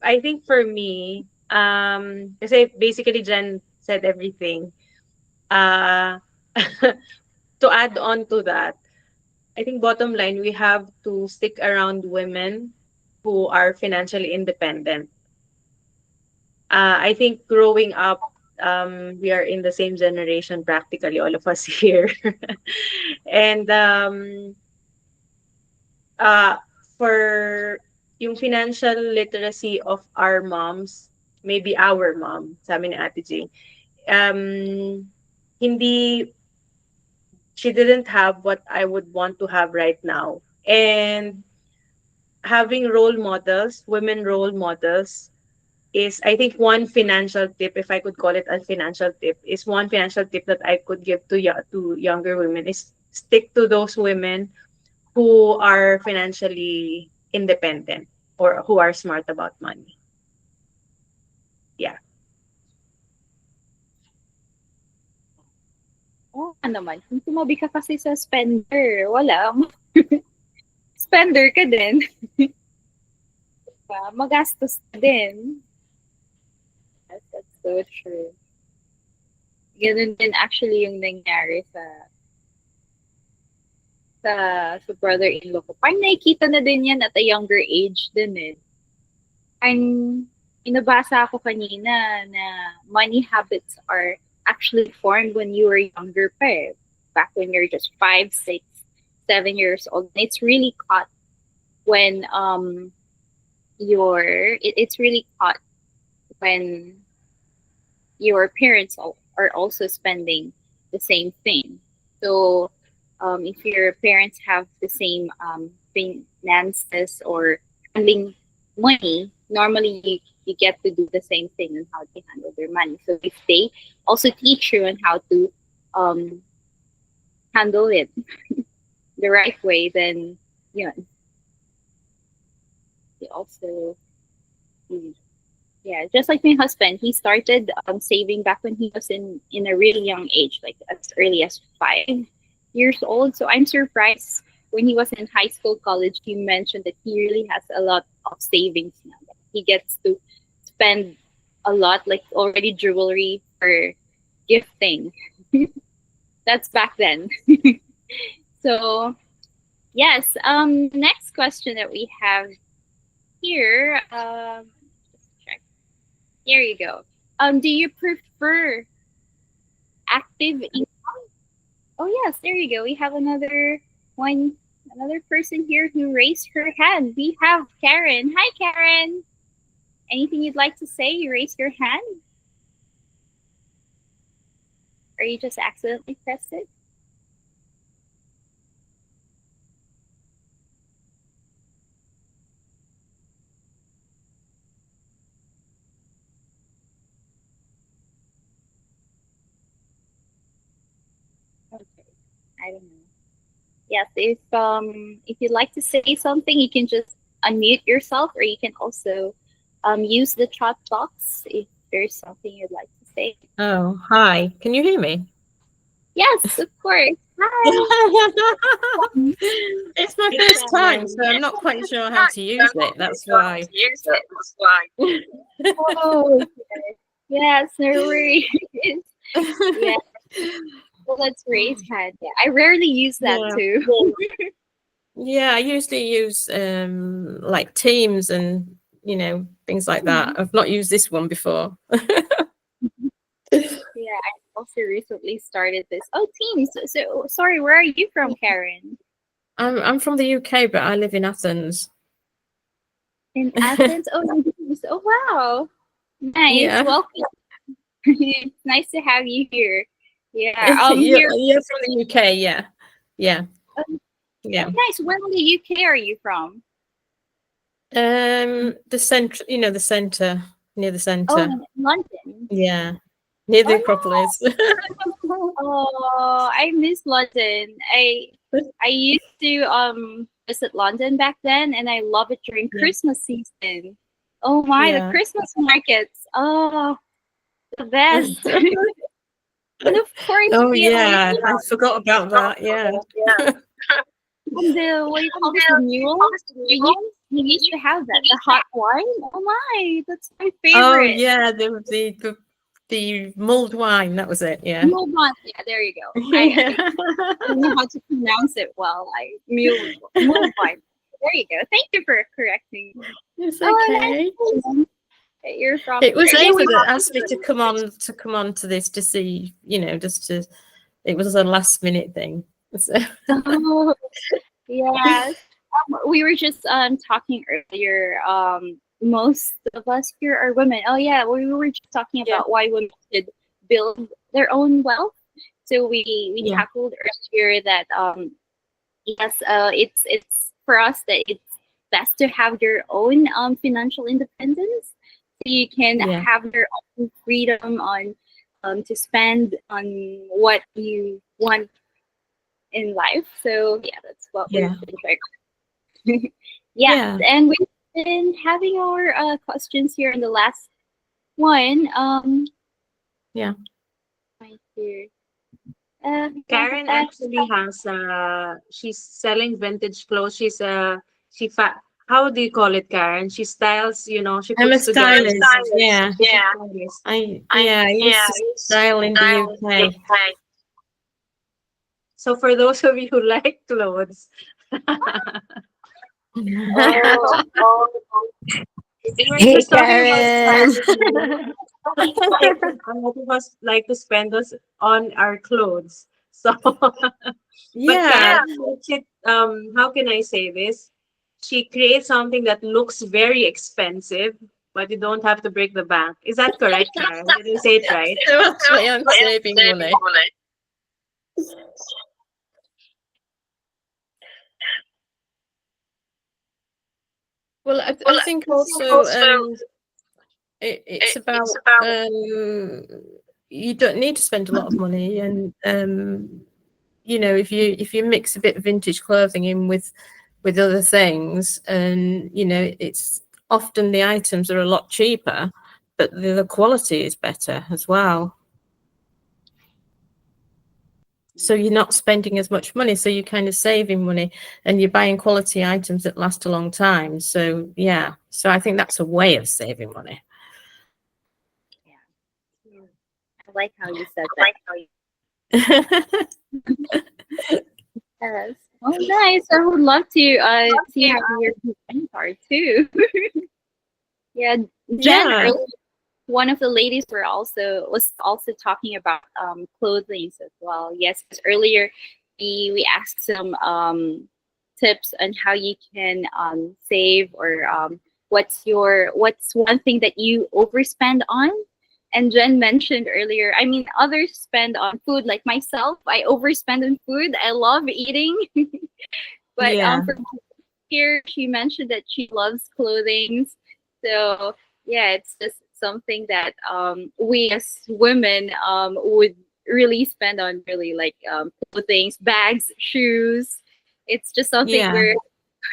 S2: I think for me, kasi basically Jen said everything. Uh, to add on to that, I think bottom line, we have to stick around women who are financially independent. I think growing up, we are in the same generation, practically all of us here. And uh, for yung financial literacy of our moms, maybe our mom, sabi ni Ate Jing, um, hindi, she didn't have what I would want to have right now. And having role models, women role models, is I think one financial tip, if I could call it a financial tip, is one financial tip that I could give to younger women is stick to those women who are financially independent or who are smart about money. Yeah.
S1: Oo nga naman. Kung tumabi ka kasi sa spender, wala. Spender ka din. Diba? Magastos ka din. Yes, that's so true. Ganun din actually yung nangyari sa brother-in-law ko. Parang nakikita na din yan at a younger age din eh. And inabasa ako kanina na money habits are actually formed when you were younger pa eh. Back when you're just 5, 6, 7 years old. And it's really caught when it's really caught when your parents are also spending the same thing. So if your parents have the same finances or handling money, normally you get to do the same thing on how they handle their money. So if they also teach you on how to handle it the right way, then yeah, they also yeah, just like my husband, he started saving back when he was in a really young age, like as early as 5 years old. So I'm surprised when he was in high school, college, he mentioned that he really has a lot of savings now. He gets to spend a lot, like already jewelry for gifting. That's back then. So yes, next question that we have here. Just check. Here you go. Do you prefer active income? Oh yes, there you go. We have another person here who raised her hand. We have Karen. Hi, Karen. Anything you'd like to say? You raised your hand? Or you just accidentally pressed it? Okay. I don't know. Yes, if you'd like to say something, you can just unmute yourself, or you can also use the chat box if there's something you'd like to say.
S5: Oh, hi. Can you hear me?
S1: Yes, of course. Hi.
S5: It's my first time, so I'm not quite sure how to use it. That's why.
S1: Oh, okay. Yes, no worries. Yeah. Well, let's raise hand. Yeah, I rarely use that
S5: Yeah.
S1: too.
S5: Yeah, I usually use like Teams and things like that. I've not used this one before.
S1: Yeah, I also recently started this. Oh, Teams. So sorry, where are you from, Karen?
S5: I'm from the UK, but I live in Athens.
S1: In Athens? Oh, nice. Oh, wow. Nice.
S5: Yeah.
S1: Welcome. It's nice to have you here. Yeah.
S5: You're from the UK, yeah. Yeah. Yeah.
S1: Oh, nice. Where in the UK are you from?
S5: The centre, the centre, near the
S1: Oh,
S5: centre.
S1: in London.
S5: Yeah. Near the
S1: Oh,
S5: Acropolis.
S1: Oh, I miss London. I used to visit London back then, and I love it during
S5: Yeah.
S1: Christmas season. Oh my, the
S5: Yeah.
S1: Christmas markets. Oh, the best. And of course,
S5: Oh
S1: the
S5: yeah, I forgot about that. Yeah.
S1: and the what do you call this? The mule. We used to have that. The hot wine. Oh my, that's my favorite.
S5: Oh yeah, the mulled wine. That was it. Yeah.
S1: Mule wine. Yeah, there you go. I don't know how to pronounce it well. Mule wine. There you go. Thank you for correcting me.
S5: It's
S1: Oh,
S5: okay.
S1: nice. You're from.
S5: It was
S1: Yeah,
S5: Ava that asked me to come on to this to see, just to. It was a last minute thing. So.
S1: Oh, yes. We were just talking earlier. Most of us here are women. Oh yeah, we were just talking about why women should build their own wealth. So we tackled earlier that yes, it's for us that it's best to have your own financial independence, so you can have your own freedom on to spend on what you want in life. So yeah, that's what we've been trying. Yes, and we've been having our questions here in the last one. Right here.
S2: Karen actually has she's selling vintage clothes. How do you call it, Karen? She styles, she
S5: I'm a
S2: puts together.
S5: stylist. Yeah. I used to style in the UK.
S2: So for those of you who like clothes,
S3: Hey, Karen.
S2: a lot of us like to spend us on our clothes. So, but Karen makes it, how can I say this? She creates something that looks very expensive, but you don't have to break the bank. Is that correct, Karen? Did I say it right?
S5: So that's why I'm saving money. Well, I think also it's about you don't need to spend a lot of money, and you know, if you mix a bit of vintage clothing in with other things, and you know, it's often the items are a lot cheaper, but the quality is better as well. So you're not spending as much money, so you're kind of saving money, and you're buying quality items that last a long time. So yeah, so I think that's a way of saving money.
S1: I like how you said that. Yes. Oh, nice. I would love to see how your designs are too. Yeah, Jen,
S5: Yeah.
S1: earlier, one of the ladies was also talking about clothing as well. Yes, 'cause earlier we asked some tips on how you can save, or what's one thing that you overspend on. And Jen mentioned earlier, I mean, others spend on food, like myself. I overspend on food. I love eating. But
S5: Yeah.
S1: for here, she mentioned that she loves clothing. So yeah, it's just something that we as women would really spend on, really, like clothing, bags, shoes. It's just something
S5: Yeah.
S1: where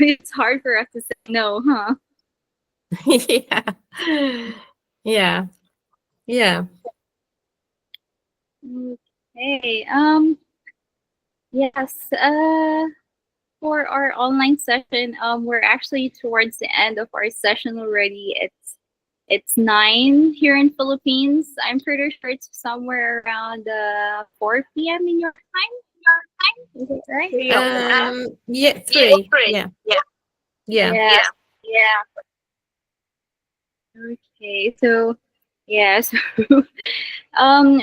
S1: it's hard for us to say no, huh?
S5: Yeah. Yeah. Yeah.
S1: Okay. Yes. For our online session, we're actually towards the end of our session already. It's 9 here in Philippines. I'm pretty sure it's somewhere around 4 p.m. in your time. Is it right?
S5: Yeah, 3. Yeah. Yeah.
S1: Yeah. Okay. So yeah. So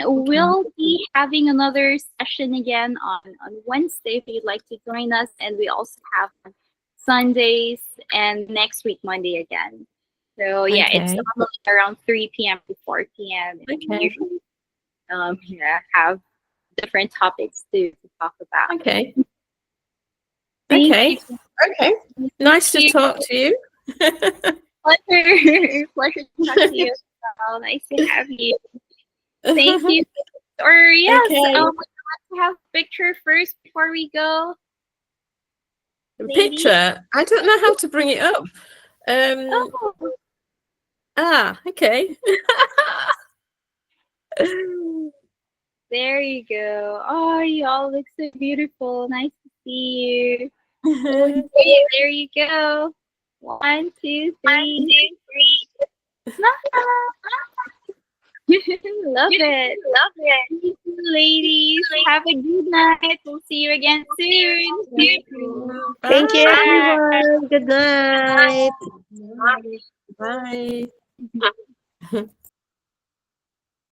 S1: we'll be having another session again on Wednesday if you'd like to join us, and we also have on Sundays, and next week Monday again. So yeah, it's
S5: Okay.
S1: normally around 3 p.m. to 4 p.m. and we
S5: Okay.
S1: usually have different topics to talk about.
S5: Okay.
S1: Thank
S5: Okay.
S1: you.
S5: Okay. Nice to
S1: you.
S5: talk to you.
S1: Pleasure. Pleasure to talk to you as well. Nice to have you. Thank you. Or yes,
S5: Okay.
S1: would you like to have a picture first before we go?
S5: The
S1: Lady?
S5: picture. I don't know how to bring it up.
S1: Oh,
S5: Okay.
S1: there you go. Oh, you all look so beautiful. Nice to see you. Okay, there you go. 1, 2, 3. Love it. Thank you, ladies. Have a good night. We'll see you again soon.
S3: Thank you,
S5: Bye.
S3: everyone. Good night.
S5: Bye.